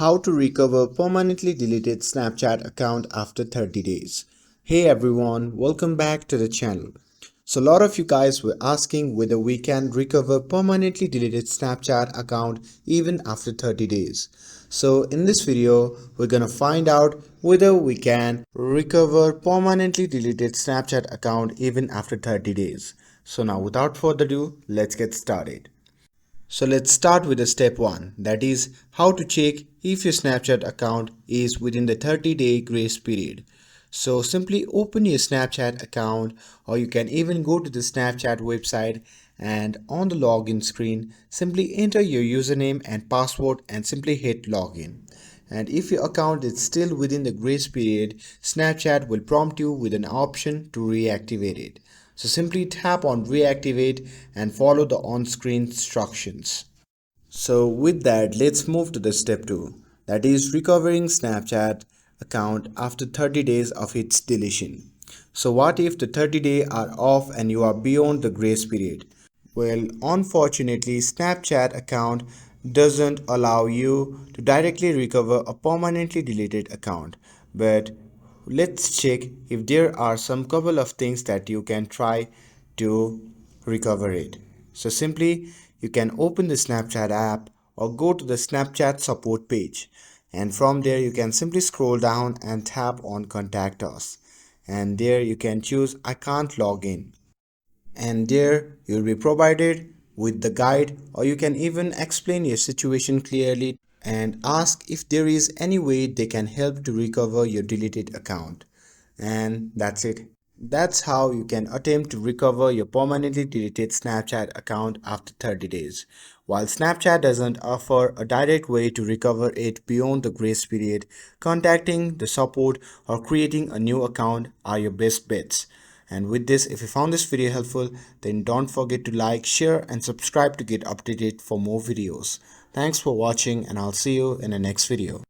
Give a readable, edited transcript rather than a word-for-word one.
How to recover permanently deleted Snapchat account after 30 days. Hey everyone, welcome back to the channel. So a lot of you guys were asking whether we can recover permanently deleted Snapchat account even after 30 days. So in this video, we're gonna find out whether we can recover permanently deleted Snapchat account even after 30 days. So now without further ado, let's get started. So let's start with the step 1, that is how to check if your Snapchat account is within the 30-day grace period. So simply open your Snapchat account, or you can even go to the Snapchat website, and on the login screen simply enter your username and password and simply hit login. And if your account is still within the grace period, Snapchat will prompt you with an option to reactivate it. So simply tap on reactivate and follow the on-screen instructions. So with that, let's move to the step 2, that is recovering Snapchat account after 30 days of its deletion. So what if the 30 days are off and you are beyond the grace period? Well, unfortunately, Snapchat account doesn't allow you to directly recover a permanently deleted account. But let's check if there are some couple of things that you can try to recover it. So simply you can open the Snapchat app or go to the Snapchat support page, and from there you can simply scroll down and tap on contact us, and there you can choose I can't log in, and there you'll be provided with the guide, or you can even explain your situation clearly and ask if there is any way they can help to recover your deleted account. And that's it. That's how you can attempt to recover your permanently deleted Snapchat account after 30 days. While Snapchat doesn't offer a direct way to recover it beyond the grace period, contacting the support or creating a new account are your best bets. And with this, if you found this video helpful, then don't forget to like, share and subscribe to get updated for more videos. Thanks for watching, and I'll see you in the next video.